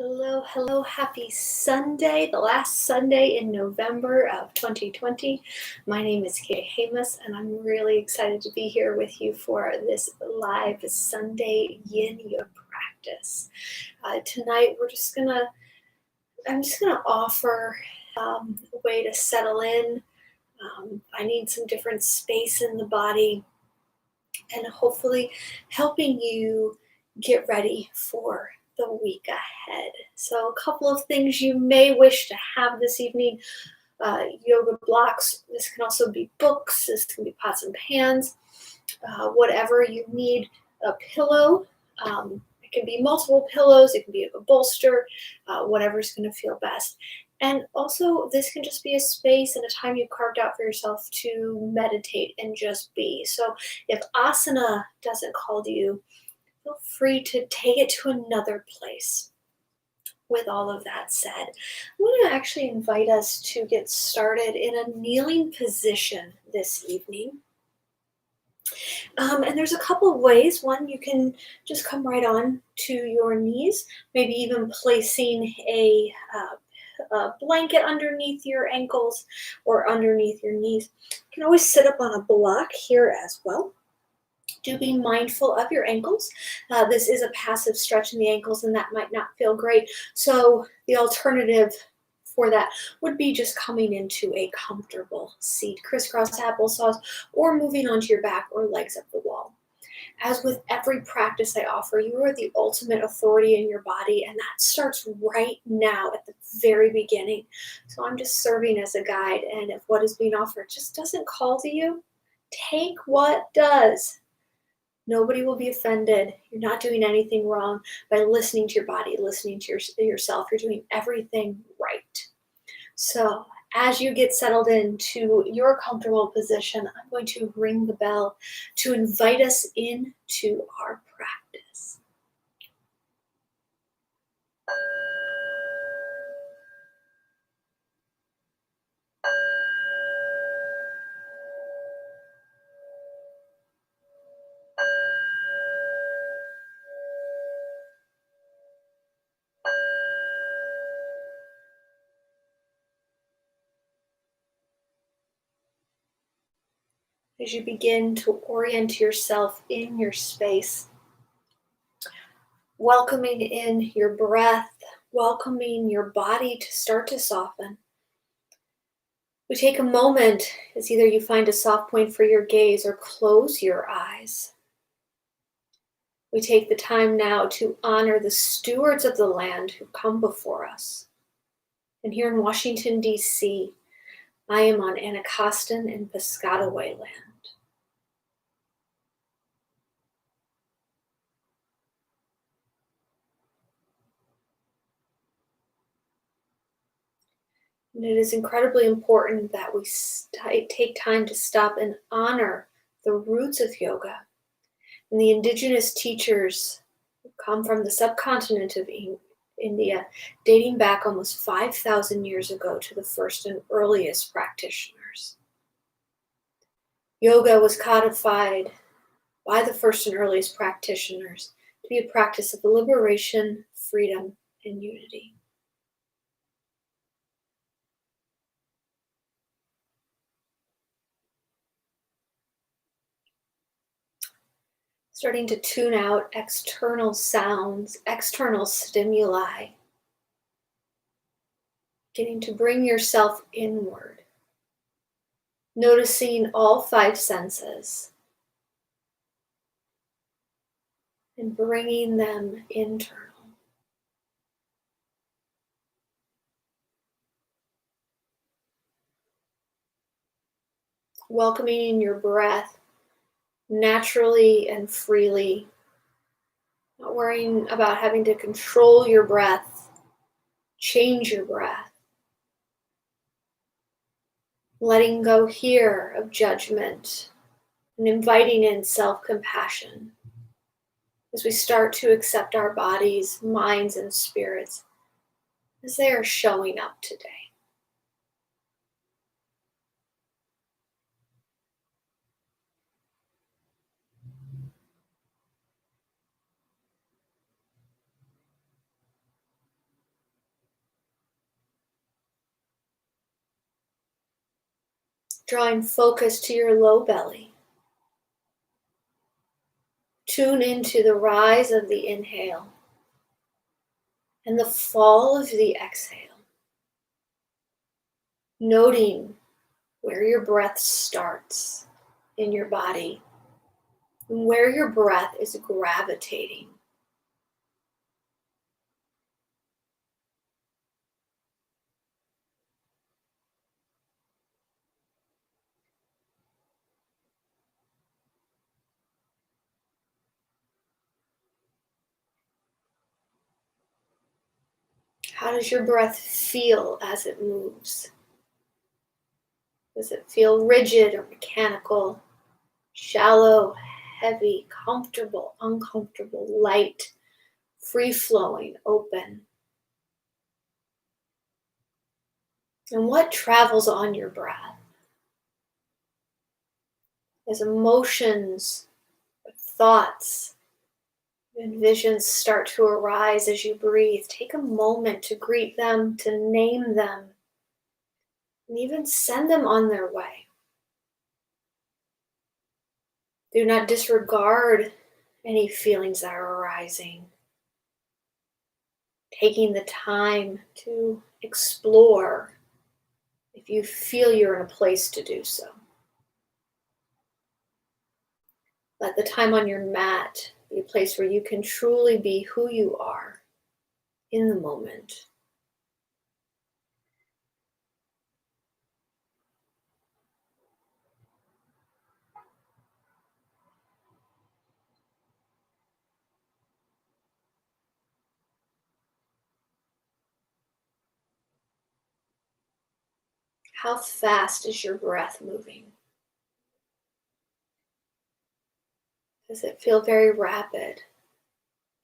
Hello, hello, happy Sunday, the last Sunday in November of 2020. My name is Kay Hamus, and I'm really excited to be here with you for this live Sunday Yin Yoga practice. Tonight, I'm just gonna offer a way to settle in. I need some different space in the body, and hopefully helping you get ready for the week ahead. So, a couple of things you may wish to have this evening: yoga blocks. This can also be books, this can be pots and pans, whatever you need. A pillow. It can be multiple pillows, it can be a bolster, whatever's going to feel best. And also, this can just be a space and a time you carved out for yourself to meditate and just be. So, if asana doesn't call to you, feel free to take it to another place. With all of that said, I'm going to actually invite us to get started in a kneeling position this evening. And there's a couple of ways. One, you can just come right on to your knees, maybe even placing a blanket underneath your ankles or underneath your knees. You can always sit up on a block here as well. Do be mindful of your ankles. This is a passive stretch in the ankles, and that might not feel great. So the alternative for that would be just coming into a comfortable seat, crisscross applesauce, or moving onto your back or legs up the wall. As with every practice I offer, you are the ultimate authority in your body, and that starts right now at the very beginning. So I'm just serving as a guide, and if what is being offered just doesn't call to you, take what does. Nobody will be offended. You're not doing anything wrong by listening to your body, listening to yourself. You're doing everything right. So as you get settled into your comfortable position, I'm going to ring the bell to invite us into our practice. As you begin to orient yourself in your space, welcoming in your breath, welcoming your body to start to soften. We take a moment as either you find a soft point for your gaze or close your eyes. We take the time now to honor the stewards of the land who've come before us. And here in Washington, D.C., I am on Anacostan and Piscataway land. And it is incredibly important that we take time to stop and honor the roots of yoga and the indigenous teachers who come from the subcontinent of India, dating back almost 5,000 years ago to the first and earliest practitioners. Yoga was codified by the first and earliest practitioners to be a practice of liberation, freedom, and unity. Starting to tune out external sounds, external stimuli. Getting to bring yourself inward. Noticing all five senses. And bringing them internal. Welcoming your breath naturally and freely. Not worrying about having to control your breath, change your breath. Letting go here of judgment and inviting in self-compassion as we start to accept our bodies, minds, and spirits as they are showing up today. Drawing focus to your low belly. Tune into the rise of the inhale and the fall of the exhale. Noting where your breath starts in your body and where your breath is gravitating. How does your breath feel as it moves? Does it feel rigid or mechanical, shallow, heavy, comfortable, uncomfortable, light, free-flowing, open? And what travels on your breath? As emotions, thoughts, and visions start to arise as you breathe, take a moment to greet them, to name them, and even send them on their way. Do not disregard any feelings that are arising. Taking the time to explore if you feel you're in a place to do so. Let the time on your mat be a place where you can truly be who you are in the moment. How fast is your breath moving? Does it feel very rapid?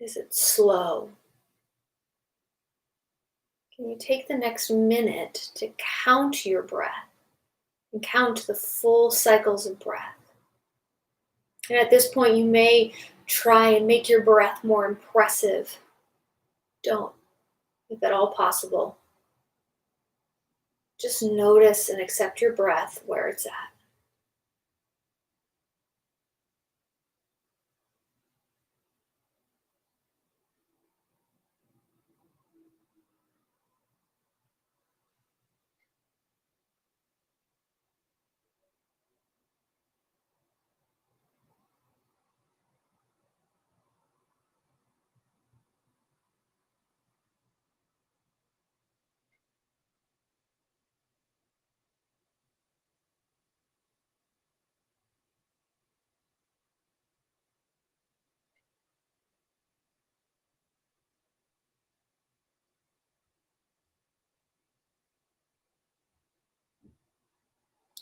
Is it slow? Can you take the next minute to count your breath and count the full cycles of breath? And at this point, you may try and make your breath more impressive. Don't, if at all possible. Just notice and accept your breath where it's at.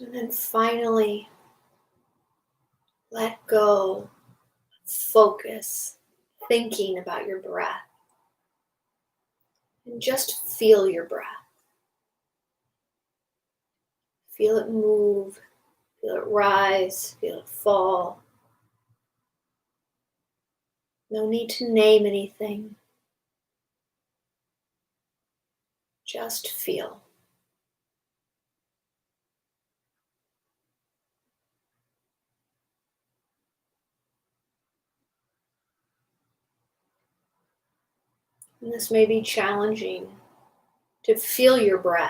And then finally, let go, focus, thinking about your breath. And just feel your breath. Feel it move, feel it rise, feel it fall. No need to name anything. Just feel. And this may be challenging to feel your breath.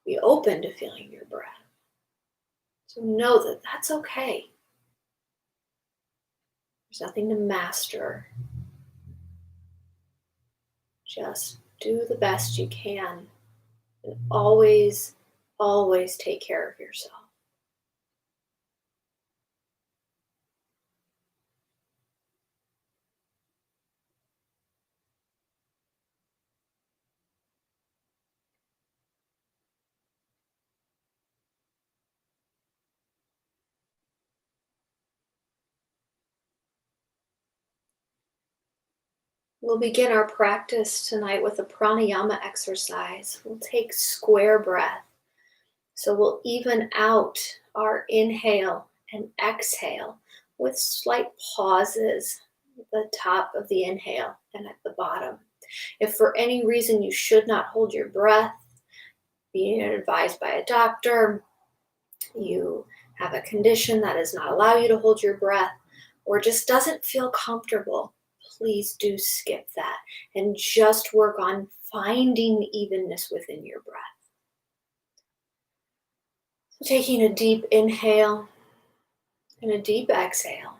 Be open to feeling your breath. So know that that's okay. There's nothing to master. Just do the best you can and always, always take care of yourself. We'll begin our practice tonight with a pranayama exercise. We'll take square breath. So we'll even out our inhale and exhale with slight pauses at the top of the inhale and at the bottom. If for any reason you should not hold your breath, being advised by a doctor, you have a condition that does not allow you to hold your breath, or just doesn't feel comfortable, please do skip that and just work on finding evenness within your breath. So taking a deep inhale and a deep exhale.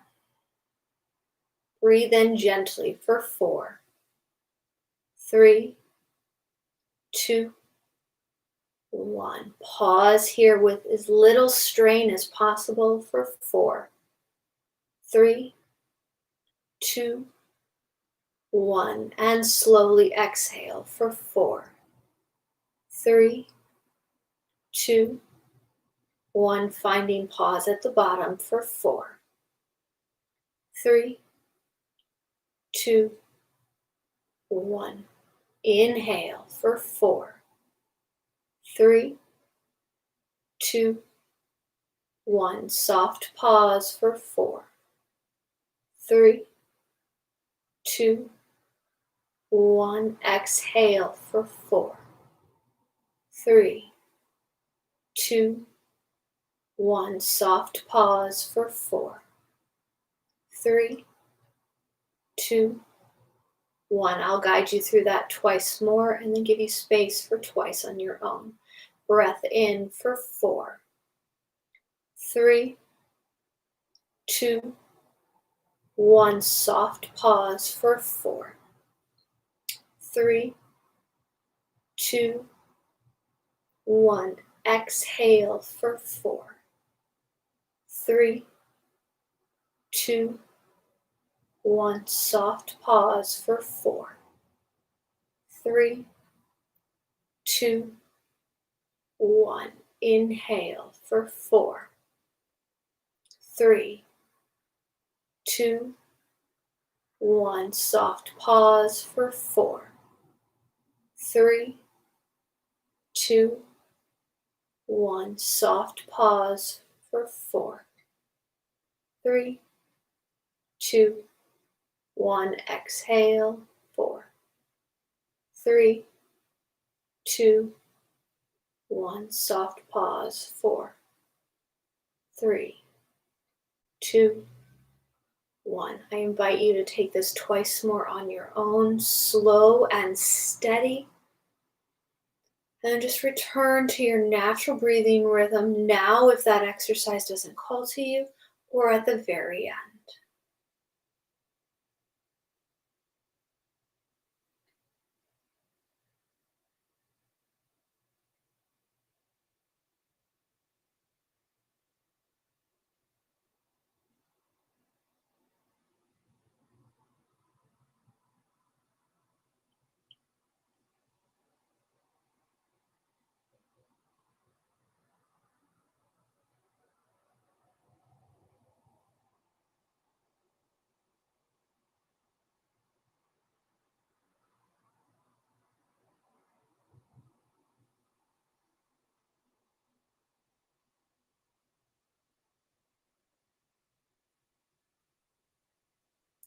Breathe in gently for 4, 3, 2, 1. Pause here with as little strain as possible for 4, 3, 2, 1. And slowly exhale for 4, 3, 2, 1. Finding pause at the bottom for 4, 3, 2, 1. Inhale for 4, 3, 2, 1. Soft pause for 4, 3, 2, 1. Exhale for 4, 3, 2, 1. Soft pause for 4, 3, 2, 1. I'll guide you through that twice more and then give you space for twice on your own. Breath in for 4, 3, 2, 1. Soft pause for 4, 3, 2, 1. Exhale for 4, 3, 2, 1. Soft pause for 4, 3, 2, 1. Inhale for 4, 3, 2, 1. Soft pause for 4, 3, 2, 1. Soft pause for 4, 3, 2, 1. Exhale, 4, 3, 2, 1. Soft pause, 4, 3, 2, 1. I invite you to take this twice more on your own, slow and steady. And then just return to your natural breathing rhythm now if that exercise doesn't call to you, or at the very end.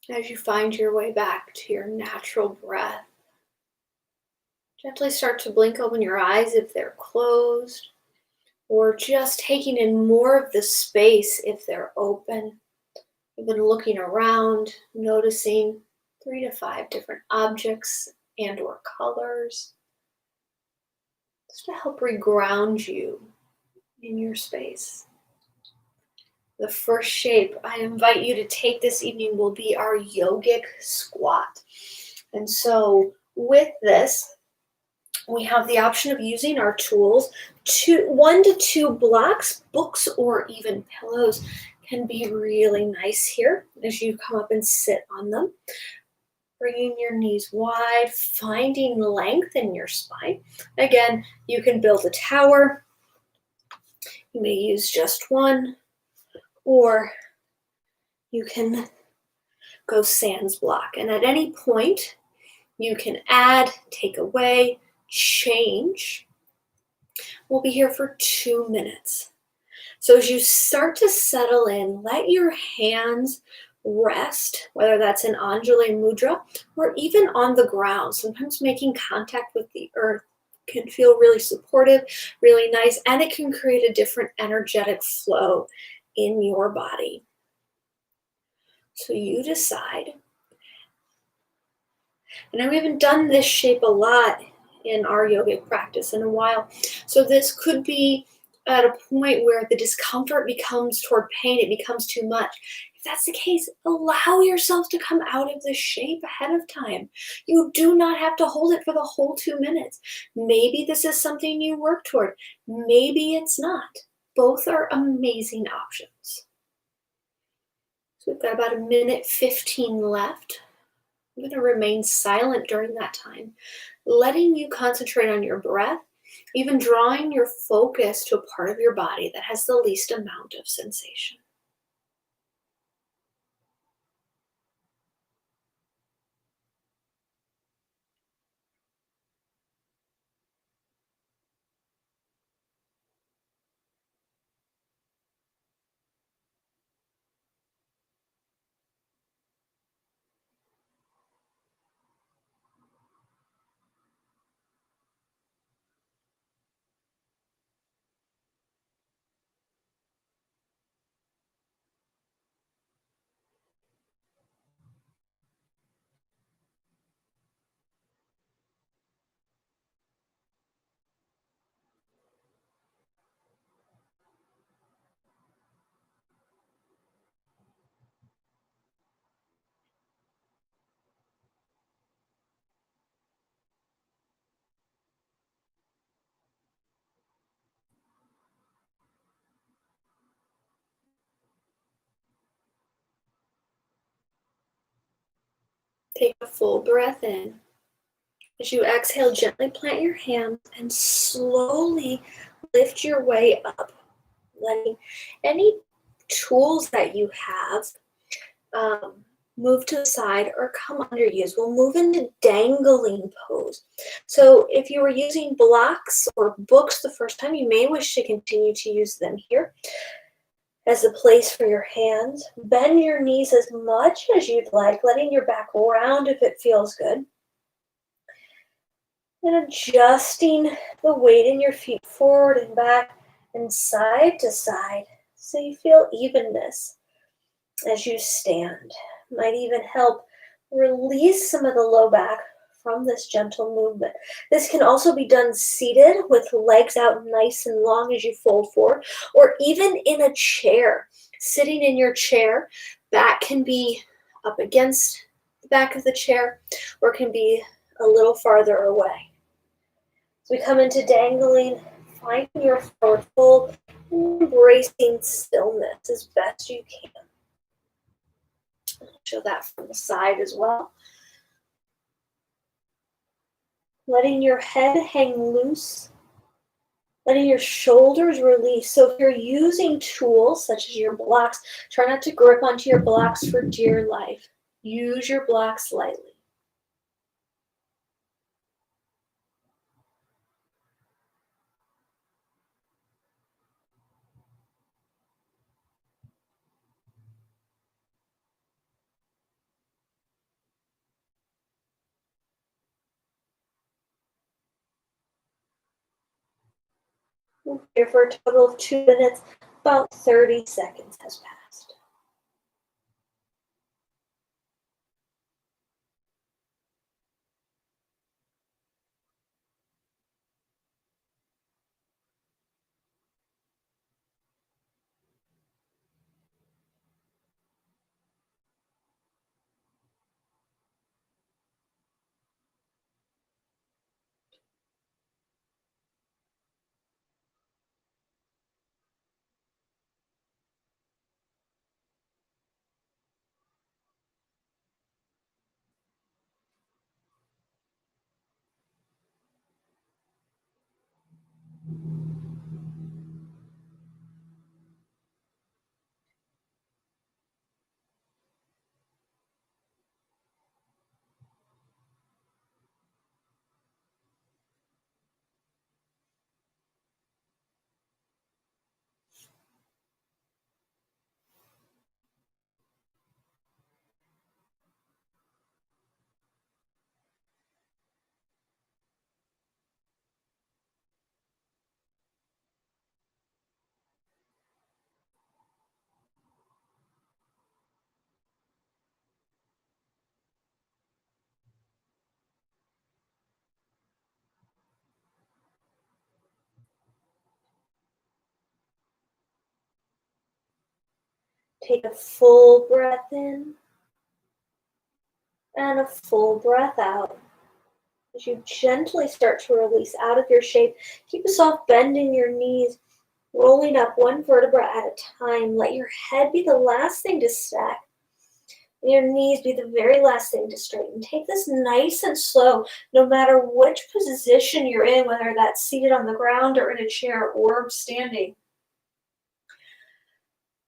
As you find your way back to your natural breath, gently start to blink open your eyes if they're closed, or just taking in more of the space if they're open. You've been looking around, noticing 3 to 5 different objects and or colors, just to help reground you in your space. The first shape I invite you to take this evening will be our yogic squat. And so with this, we have the option of using our tools. 1 to 2 blocks, books, or even pillows can be really nice here as you come up and sit on them. Bringing your knees wide, finding length in your spine. Again, you can build a tower. You may use just one, or you can go sans block. And at any point, you can add, take away, change. We'll be here for 2 minutes. So as you start to settle in, let your hands rest, whether that's in Anjali Mudra or even on the ground. Sometimes making contact with the earth can feel really supportive, really nice, and it can create a different energetic flow in your body. So you decide. And we haven't done this shape a lot in our yogic practice in a while. So this could be at a point where the discomfort becomes toward pain, it becomes too much. If that's the case, allow yourself to come out of this shape ahead of time. You do not have to hold it for the whole 2 minutes. Maybe this is something you work toward. Maybe it's not. Both are amazing options. So we've got about 1:15 left. I'm going to remain silent during that time, letting you concentrate on your breath, even drawing your focus to a part of your body that has the least amount of sensation. Take a full breath in. As you exhale, gently plant your hands and slowly lift your way up, letting any tools that you have move to the side or come under you. We'll move into dangling pose. So if you were using blocks or books the first time, you may wish to continue to use them here as a place for your hands. Bend your knees as much as you'd like, letting your back round if it feels good. And adjusting the weight in your feet forward and back and side to side so you feel evenness as you stand. Might even help release some of the low back from this gentle movement. This can also be done seated with legs out nice and long as you fold forward, or even in a chair. Sitting in your chair, back can be up against the back of the chair, or can be a little farther away. So we come into dangling, finding your forward fold, embracing stillness as best you can. Show that from the side as well. Letting your head hang loose, letting your shoulders release. So if you're using tools such as your blocks, try not to grip onto your blocks for dear life. Use your blocks lightly. We're here for a total of 2 minutes. About 30 seconds has passed. Take a full breath in and a full breath out. As you gently start to release out of your shape, keep a soft bend in your knees, rolling up one vertebra at a time. Let your head be the last thing to stack. Your knees be the very last thing to straighten. Take this nice and slow, no matter which position you're in, whether that's seated on the ground or in a chair or standing.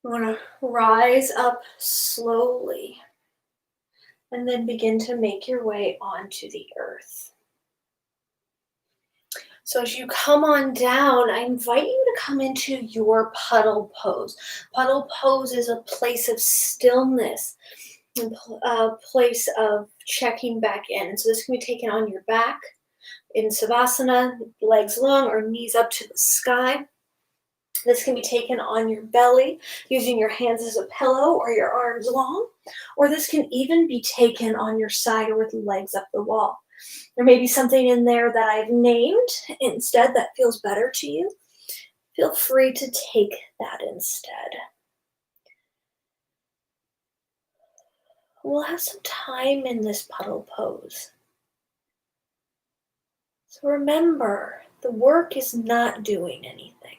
You want to rise up slowly and then begin to make your way onto the earth. So as you come on down, I invite you to come into your puddle pose. Puddle pose is a place of stillness, a place of checking back in. And so this can be taken on your back in Savasana, legs long or knees up to the sky. This can be taken on your belly using your hands as a pillow or your arms long, or this can even be taken on your side or with legs up the wall. There may be something in there that I've named instead that feels better to you. Feel free to take that instead. We'll have some time in this puddle pose. So remember, the work is not doing anything.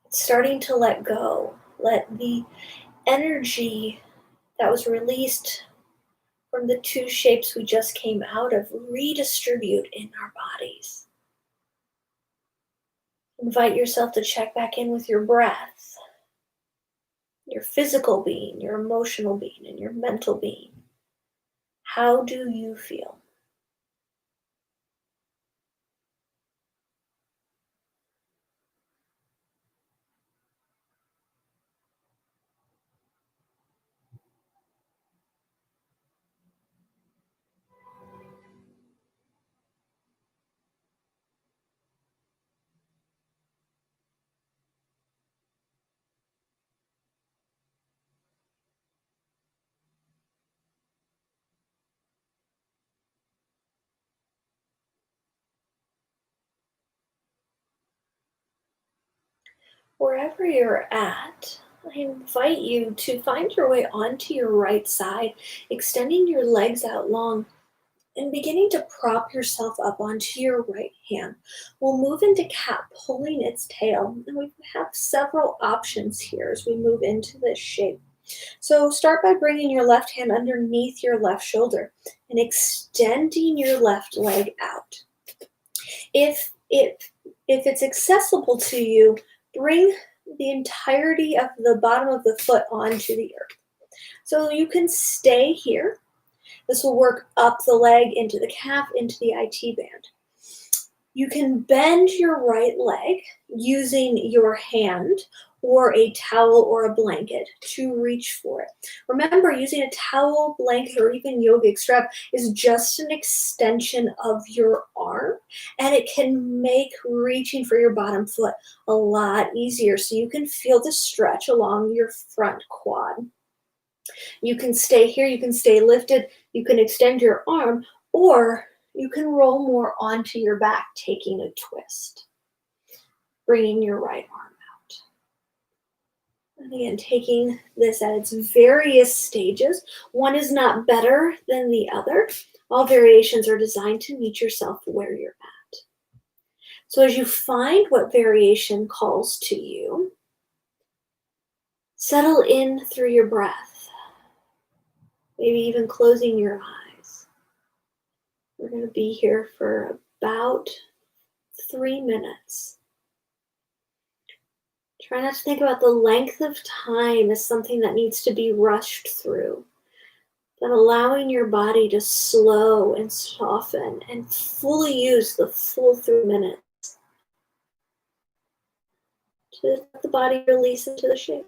It's starting to let go. Let the energy that was released from the two shapes we just came out of redistribute in our bodies. Invite yourself to check back in with your breath, your physical being, your emotional being, and your mental being. How do you feel? Wherever you're at, I invite you to find your way onto your right side, extending your legs out long and beginning to prop yourself up onto your right hand. We'll move into cat, pulling its tail, and we have several options here as we move into this shape. So start by bringing your left hand underneath your left shoulder and extending your left leg out. If it's accessible to you, bring the entirety of the bottom of the foot onto the earth. So you can stay here. This will work up the leg, into the calf, into the IT band. You can bend your right leg using your hand or a towel or a blanket to reach for it. Remember, using a towel, blanket, or even yogic strap is just an extension of your arm, and it can make reaching for your bottom foot a lot easier so you can feel the stretch along your front quad. You can stay here, you can stay lifted, you can extend your arm, or you can roll more onto your back, taking a twist, bringing your right arm out. And again, taking this at its various stages. One is not better than the other. All variations are designed to meet yourself where you're at. So as you find what variation calls to you, settle in through your breath, maybe even closing your eyes. We're going to be here for about 3 minutes. Try not to think about the length of time as something that needs to be rushed through, but allowing your body to slow and soften and fully use the full 3 minutes to let the body release into the shape.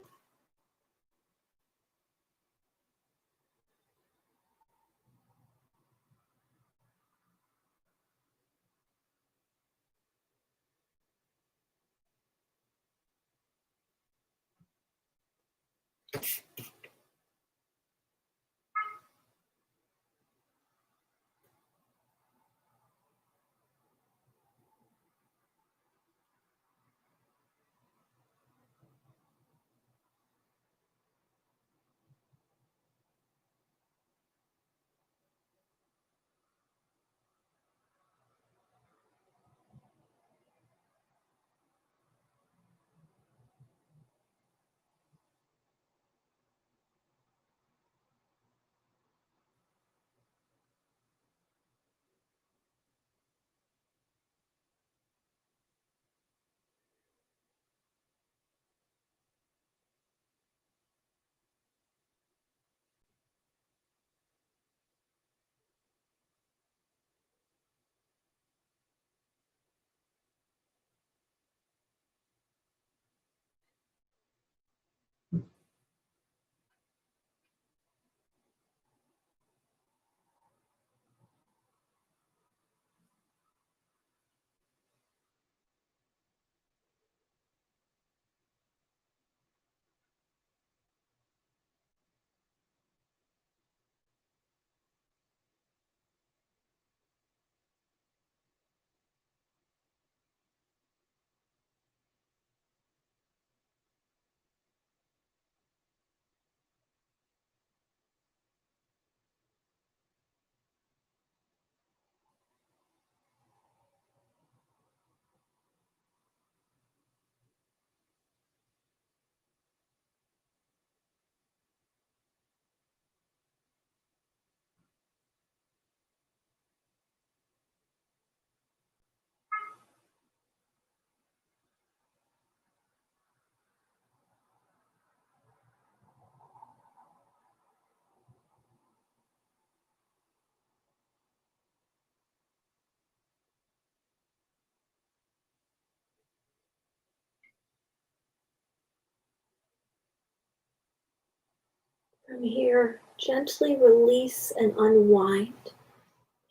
From here, gently release and unwind,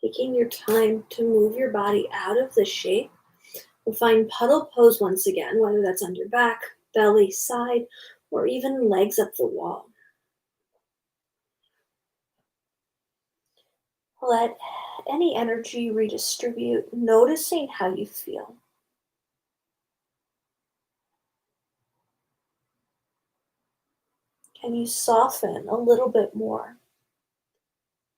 taking your time to move your body out of the shape. And find puddle pose once again, whether that's on your back, belly, side, or even legs up the wall. Let any energy redistribute, noticing how you feel. Can you soften a little bit more?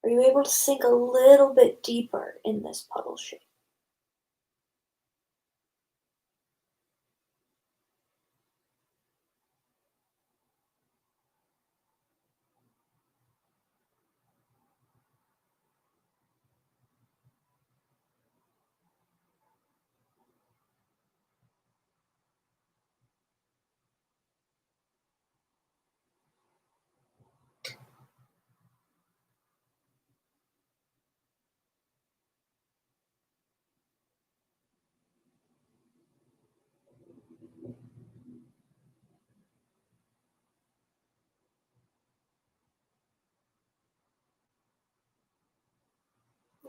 Are you able to sink a little bit deeper in this puddle shape?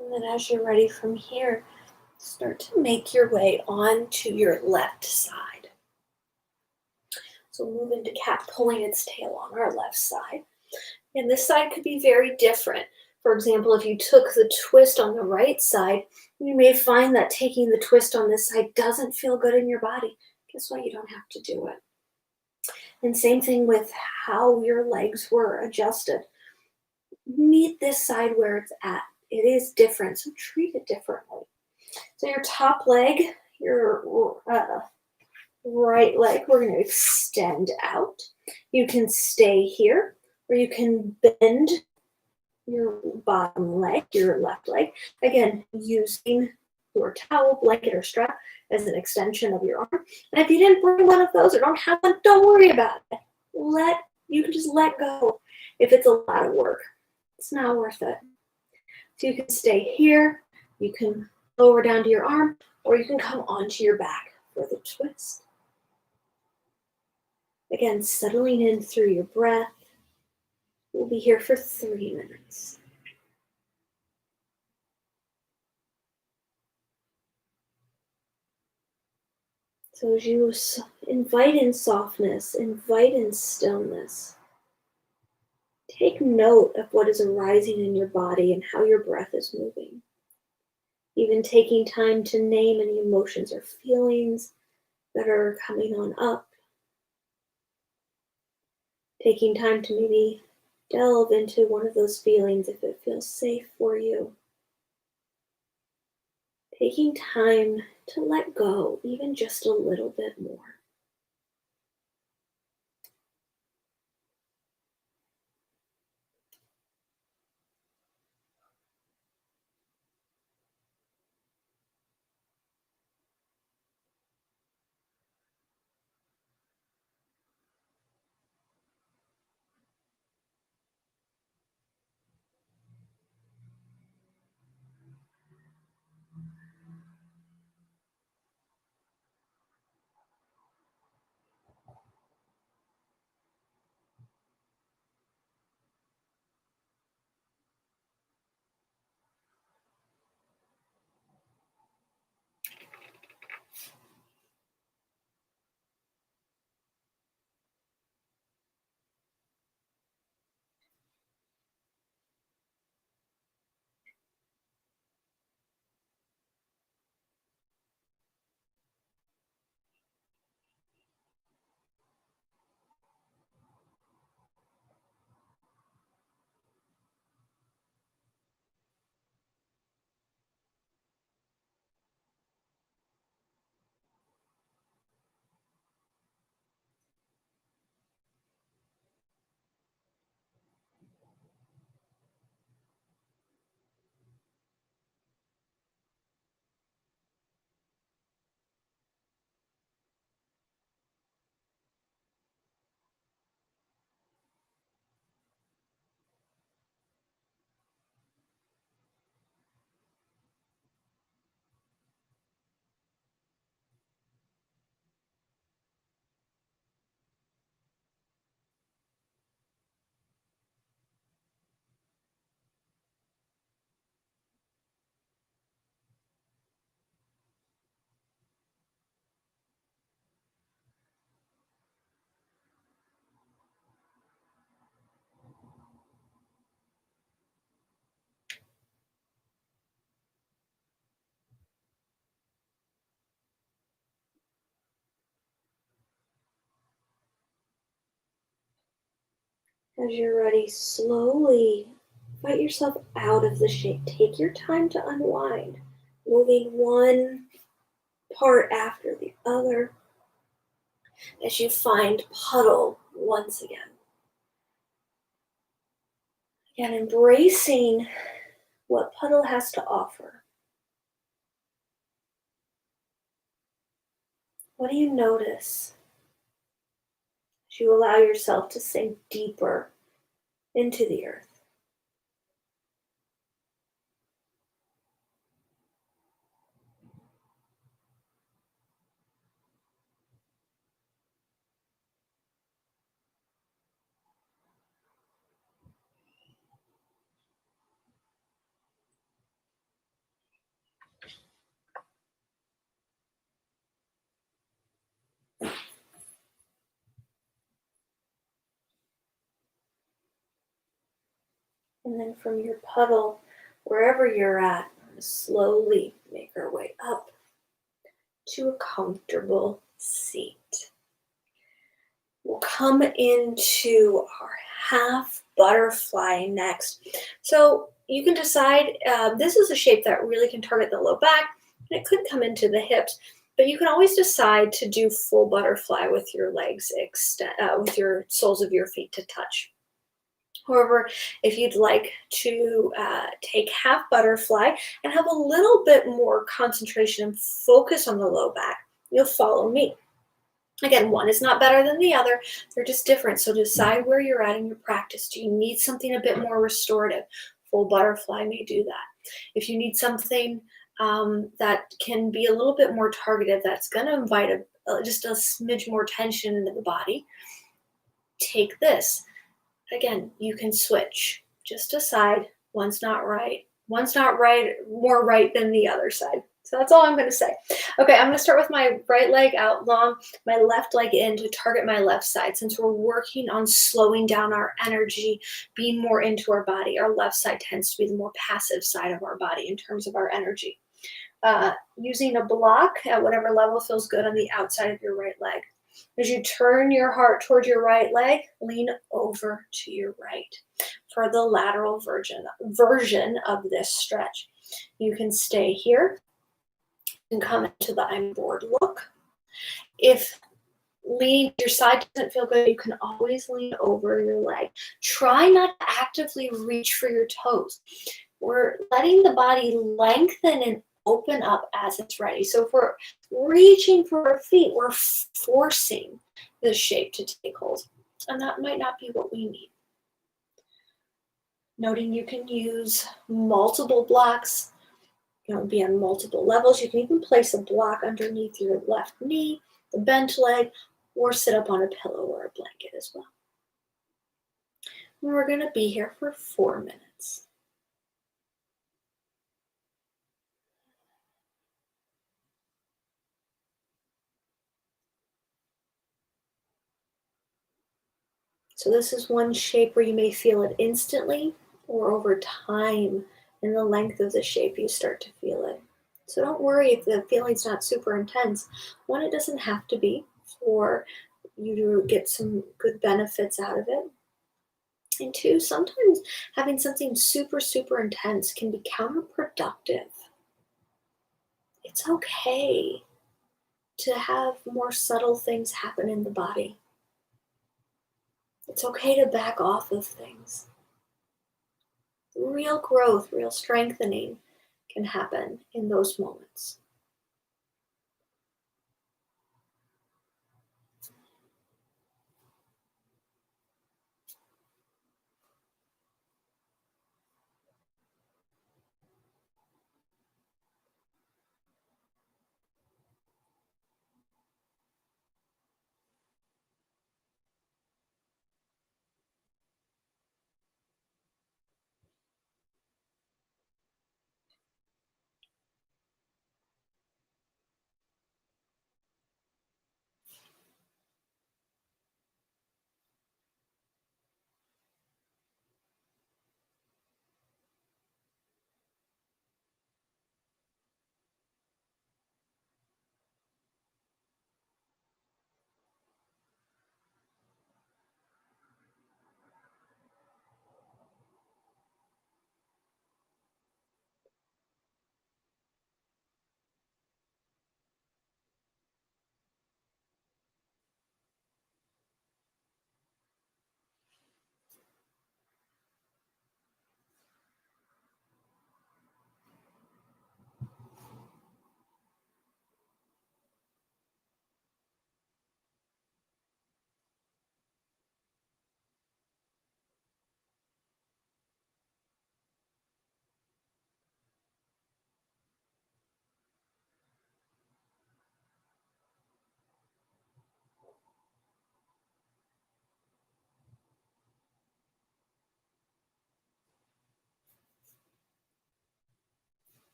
And then as you're ready from here, start to make your way onto your left side. So move into cat pulling its tail on our left side. And this side could be very different. For example, if you took the twist on the right side, you may find that taking the twist on this side doesn't feel good in your body. Guess what? You don't have to do it. And same thing with how your legs were adjusted. Meet this side where it's at. It is different, so treat it differently. So your top leg, your right leg, we're going to extend out. You can stay here, or you can bend your bottom leg, your left leg. Again, using your towel, blanket, or strap as an extension of your arm. And if you didn't bring one of those or don't have one, don't worry about it. You can just let go if it's a lot of work. It's not worth it. So you can stay here, you can lower down to your arm, or you can come onto your back for the twist. Again, settling in through your breath. We'll be here for 3 minutes. So as you invite in softness, invite in stillness, take note of what is arising in your body and how your breath is moving. Even taking time to name any emotions or feelings that are coming on up. Taking time to maybe delve into one of those feelings if it feels safe for you. Taking time to let go, even just a little bit more. As you're ready, slowly fight yourself out of the shape. Take your time to unwind, moving one part after the other as you find puddle once again. Again, embracing what puddle has to offer. What do you notice as you allow yourself to sink deeper into the earth? And then from your puddle, wherever you're at, slowly make our way up to a comfortable seat. We'll come into our half butterfly next. So you can decide, this is a shape that really can target the low back, and it could come into the hips, but you can always decide to do full butterfly with your legs with your soles of your feet to touch. However, if you'd like to take half butterfly and have a little bit more concentration and focus on the low back, you'll follow me. Again, one is not better than the other. They're just different. So decide where you're at in your practice. Do you need something a bit more restorative? Full butterfly may do that. If you need something that can be a little bit more targeted, that's going to invite just a smidge more tension into the body, take this. Again, you can switch. Just decide one's not right. One's not right, more right than the other side. So that's all I'm going to say. Okay, I'm going to start with my right leg out long, my left leg in to target my left side. Since we're working on slowing down our energy, being more into our body, our left side tends to be the more passive side of our body in terms of our energy. Using a block at whatever level feels good on the outside of your right leg. As you turn your heart toward your right leg, lean over to your right for the lateral version of this stretch. You can stay here and come into the I'm bored look. If your side doesn't feel good, you can always lean over your leg. Try not to actively reach for your toes. We're letting the body lengthen and open up as it's ready. So if we're reaching for our feet, we're forcing the shape to take hold. And that might not be what we need. Noting you can use multiple blocks, be on multiple levels. You can even place a block underneath your left knee, the bent leg, or sit up on a pillow or a blanket as well. And we're going to be here for 4 minutes. So this is one shape where you may feel it instantly or over time in the length of the shape you start to feel it. So don't worry if the feeling's not super intense. One, it doesn't have to be for you to get some good benefits out of it. And two, sometimes having something super, super intense can be counterproductive. It's okay to have more subtle things happen in the body. It's okay to back off of things. Real growth, real strengthening can happen in those moments.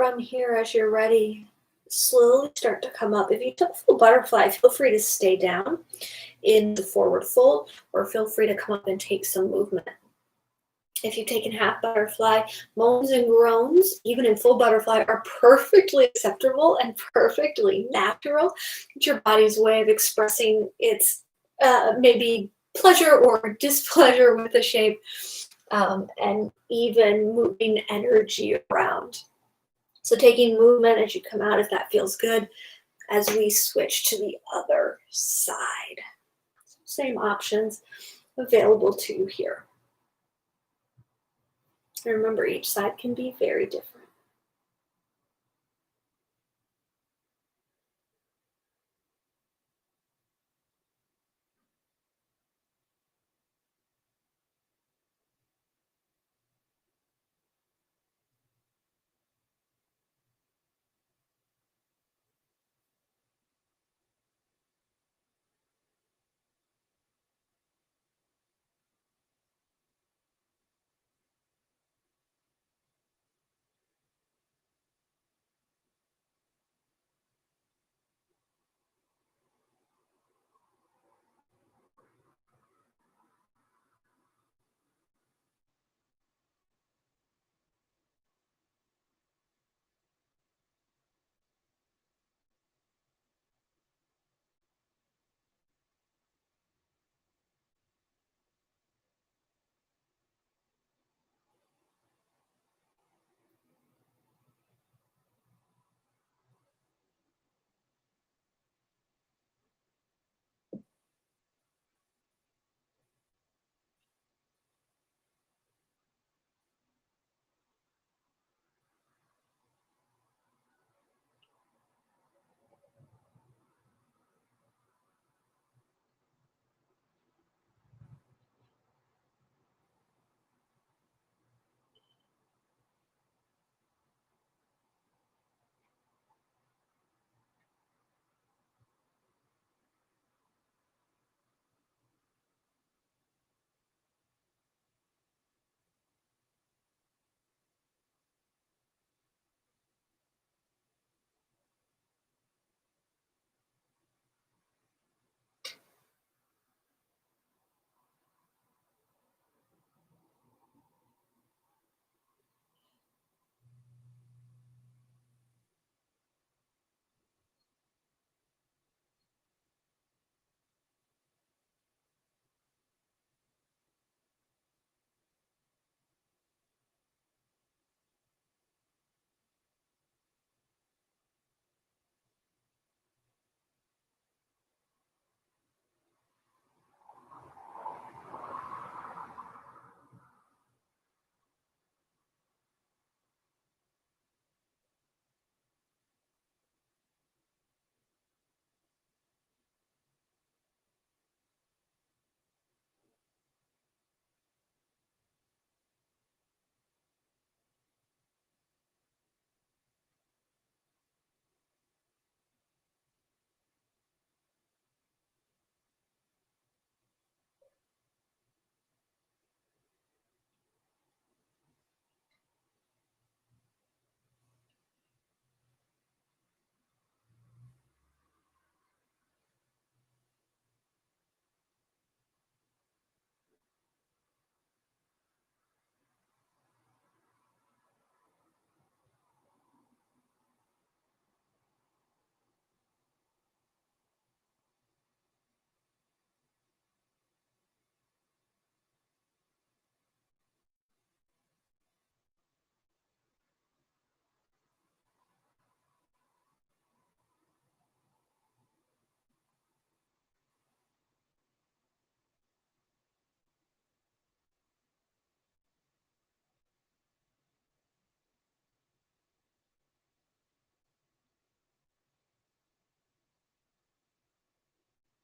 From here, as you're ready, slowly start to come up. If you took full butterfly, feel free to stay down in the forward fold, or feel free to come up and take some movement. If you've taken half butterfly, moans and groans, even in full butterfly, are perfectly acceptable and perfectly natural. It's your body's way of expressing its maybe pleasure or displeasure with the shape, and even moving energy around. So taking movement as you come out, if that feels good, as we switch to the other side. Same options available to you here. And remember, each side can be very different.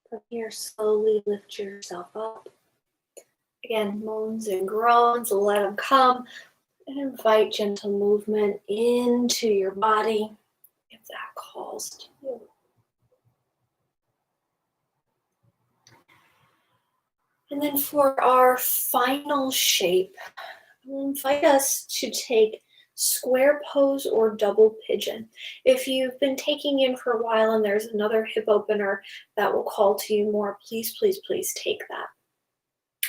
From here, slowly lift yourself up. Again, moans and groans, let them come, and invite gentle movement into your body if that calls to you. And then for our final shape, I invite us to take square pose or double pigeon. If you've been taking in for a while and there's another hip opener that will call to you more, please, please, please take that.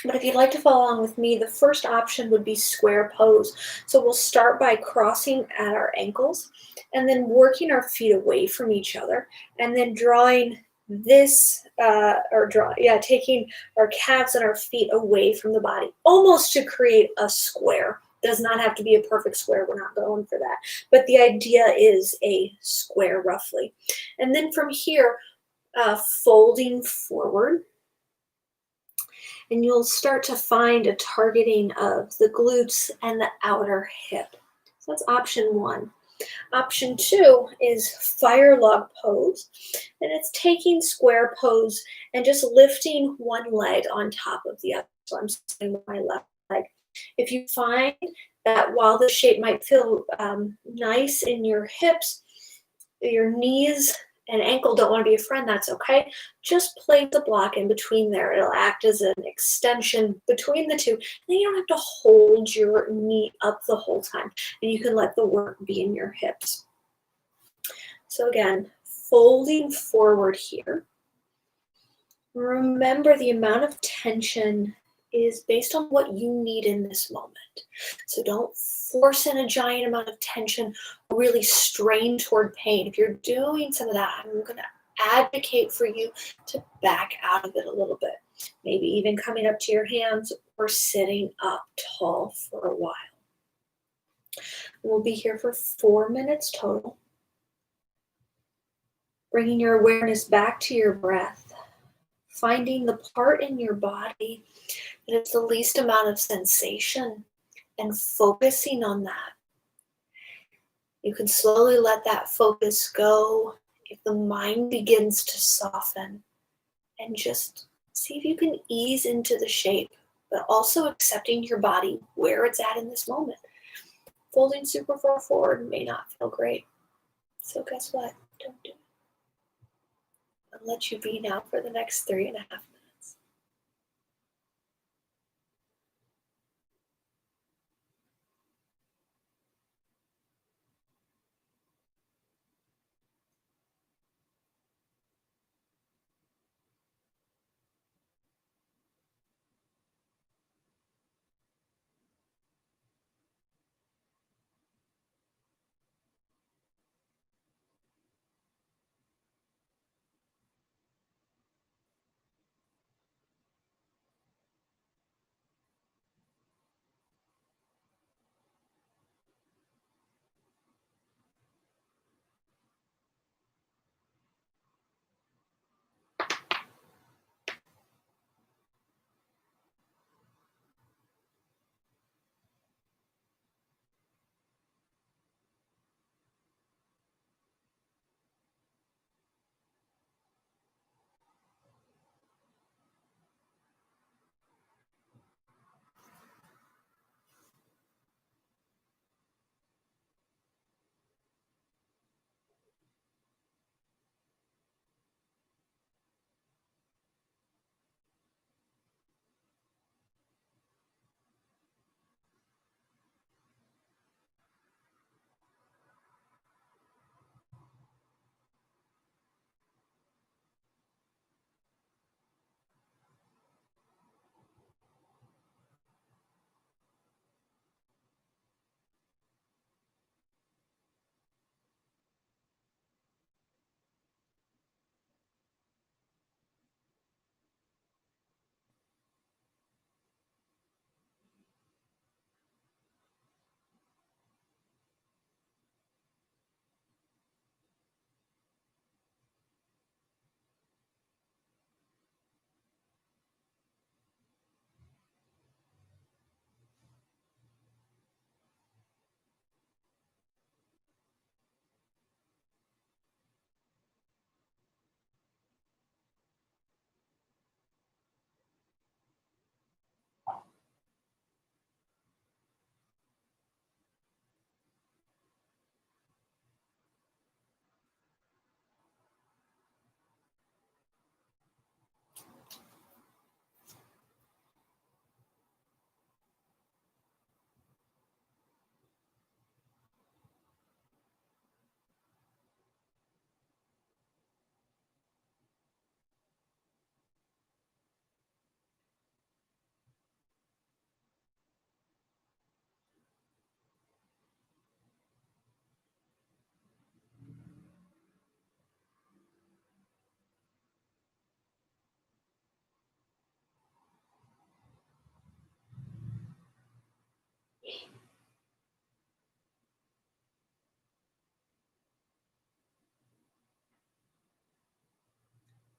But if you'd like to follow along with me, the first option would be square pose. So we'll start by crossing at our ankles and then working our feet away from each other and then drawing taking our calves and our feet away from the body, almost to create a square. Does not have to be a perfect square. We're not going for that. But the idea is a square roughly. And then from here, folding forward, and you'll start to find a targeting of the glutes and the outer hip. So that's option one. Option two is fire log pose, and it's taking square pose and just lifting one leg on top of the other. So I'm sitting with my left leg. If you find that while the shape might feel nice in your hips, your knees and ankle don't want to be a friend, that's okay. Just place the block in between there. It'll act as an extension between the two. And then you don't have to hold your knee up the whole time. And you can let the work be in your hips. So again, folding forward here. Remember, the amount of tension is based on what you need in this moment. So don't force in a giant amount of tension or really strain toward pain. If you're doing some of that, I'm going to advocate for you to back out of it a little bit. Maybe even coming up to your hands or sitting up tall for a while. We'll be here for 4 minutes total. Bringing your awareness back to your breath. Finding the part in your body that it's the least amount of sensation and focusing on that. You can slowly let that focus go if the mind begins to soften, and just see if you can ease into the shape, but also accepting your body where it's at in this moment. Folding super far forward may not feel great. So guess what? Don't do it. I'll let you be now for the next 3.5 minutes.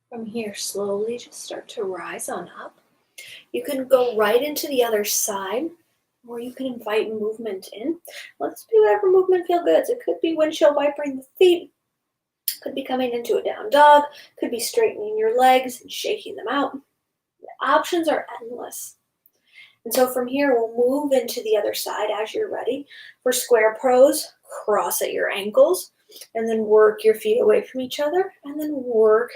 From here, slowly just start to rise on up. You can go right into the other side, or you can invite movement in. Let's do whatever movement feels good. So it could be windshield wipering the feet, could be coming into a down dog, could be straightening your legs and shaking them out. The options are endless. And so from here, we'll move into the other side as you're ready. For square pose, cross at your ankles, and then work your feet away from each other, and then work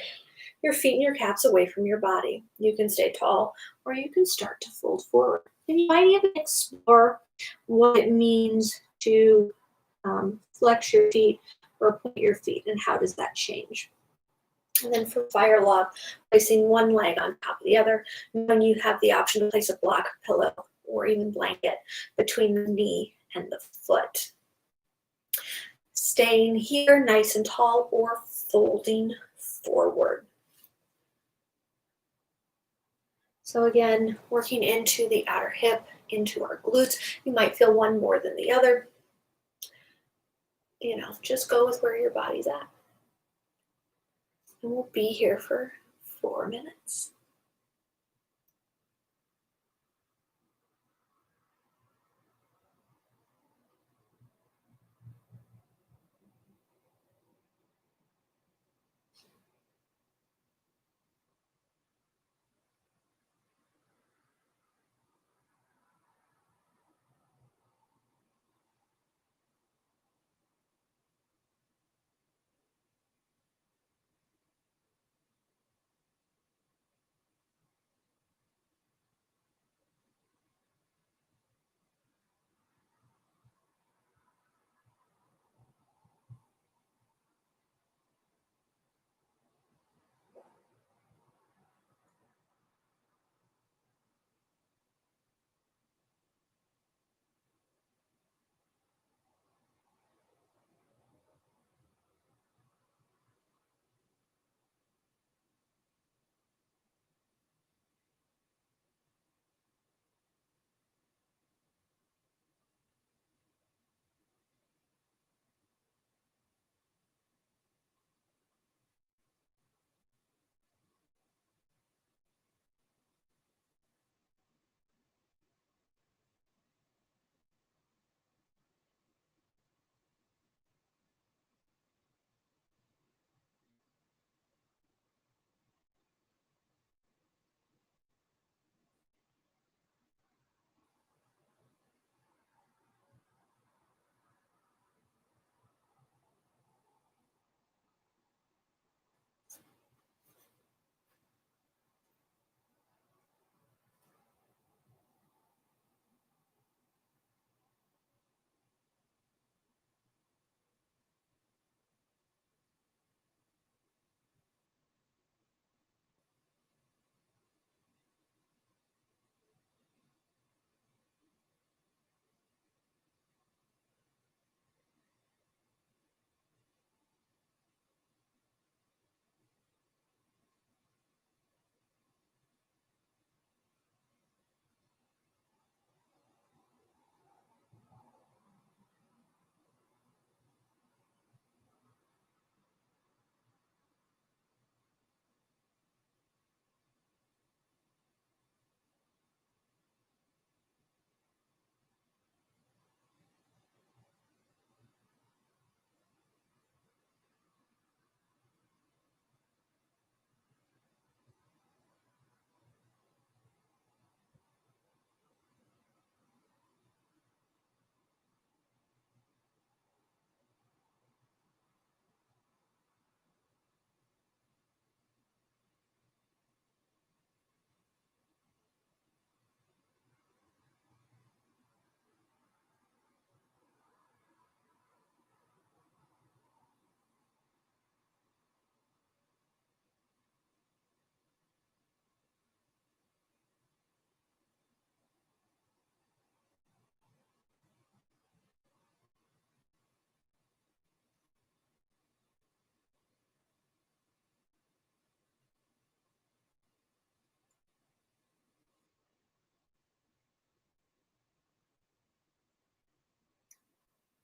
your feet and your calves away from your body. You can stay tall, or you can start to fold forward. And you might even explore what it means to flex your feet or point your feet, and how does that change. And then for fire log, placing one leg on top of the other, when you have the option to place a block pillow or even blanket between the knee and the foot. Staying here nice and tall or folding forward. So again, working into the outer hip, into our glutes. You might feel one more than the other. Just go with where your body's at. And we'll be here for 4 minutes.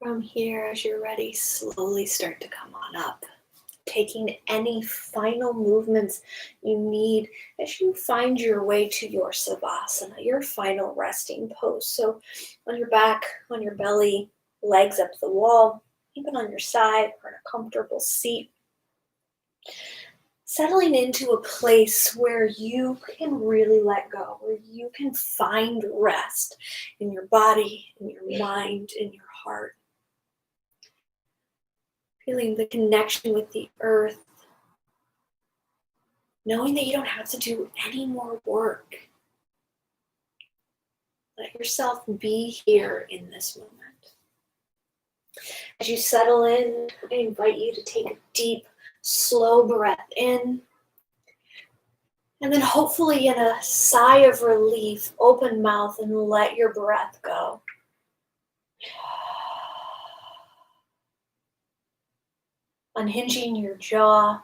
From here, as you're ready, slowly start to come on up. taking any final movements you need as you find your way to your savasana, your final resting pose. So on your back, on your belly, legs up the wall, even on your side or in a comfortable seat. Settling into a place where you can really let go, where you can find rest in your body, in your mind, in your heart. Feeling the connection with the earth, knowing that you don't have to do any more work. Let yourself be here in this moment. As you settle in, I invite you to take a deep, slow breath in. And then hopefully in a sigh of relief, open mouth and let your breath go. Unhinging your jaw,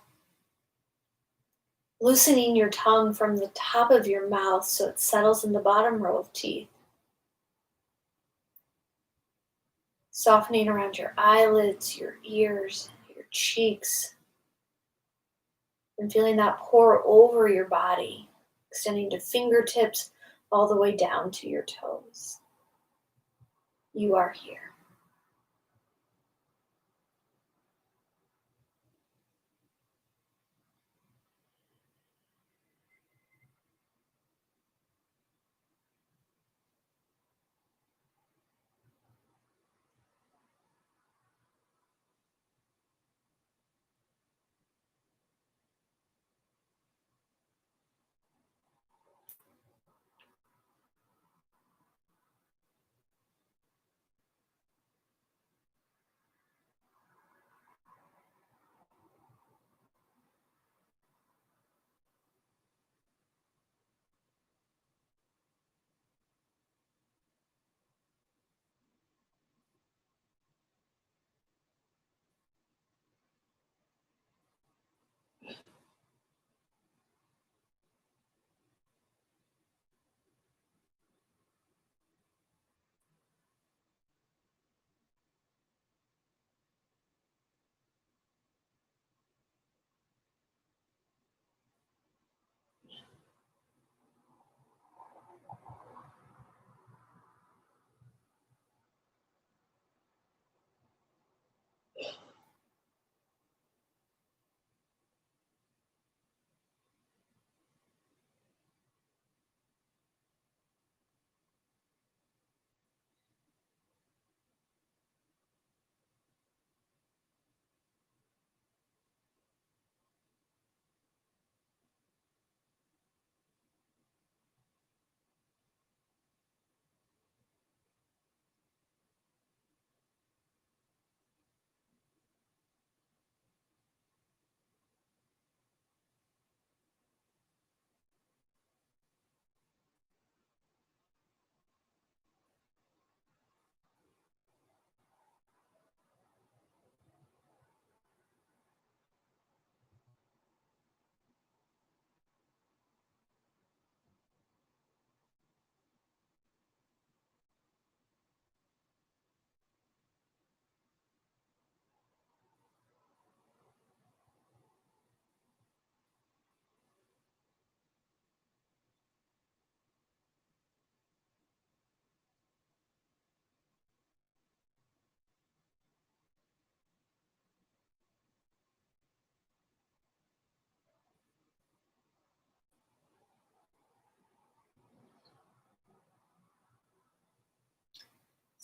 loosening your tongue from the top of your mouth so it settles in the bottom row of teeth. Softening around your eyelids, your ears, your cheeks, and feeling that pour over your body, extending to fingertips all the way down to your toes. You are here.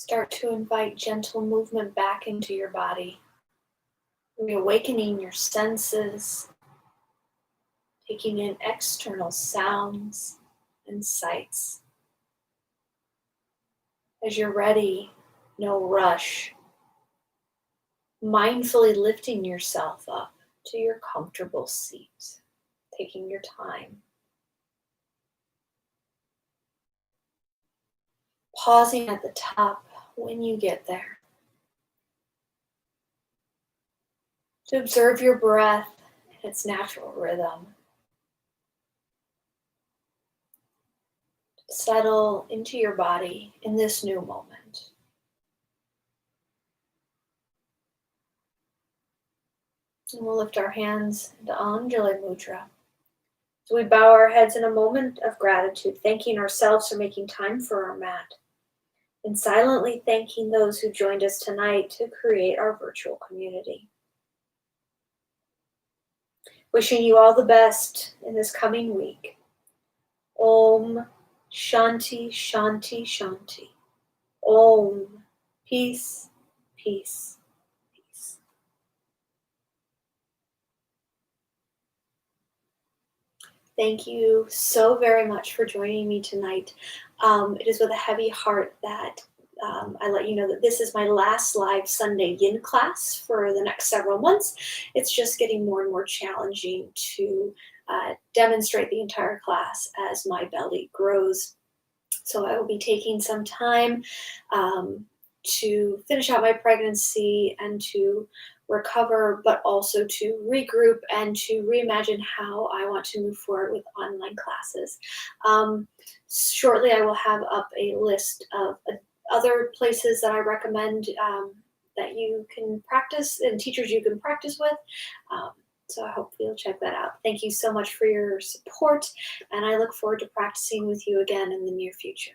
Start to invite gentle movement back into your body, reawakening your senses, taking in external sounds and sights. As you're ready, no rush, mindfully lifting yourself up to your comfortable seat, taking your time. Pausing at the top when you get there to observe your breath and its natural rhythm. Settle into your body in this new moment. And we'll lift our hands into Anjali Mudra. So we bow our heads in a moment of gratitude, thanking ourselves for making time for our mat, and silently thanking those who joined us tonight to create our virtual community. Wishing you all the best in this coming week. Om Shanti Shanti Shanti. Om. Peace, peace, peace. Thank you so very much for joining me tonight. It is with a heavy heart that I let you know that this is my last live Sunday Yin class for the next several months. It's just getting more and more challenging to demonstrate the entire class as my belly grows. So I will be taking some time to finish out my pregnancy and to recover, but also to regroup and to reimagine how I want to move forward with online classes. Shortly, I will have up a list of other places that I recommend that you can practice and teachers you can practice with. So I hope you'll check that out. Thank you so much for your support, and I look forward to practicing with you again in the near future.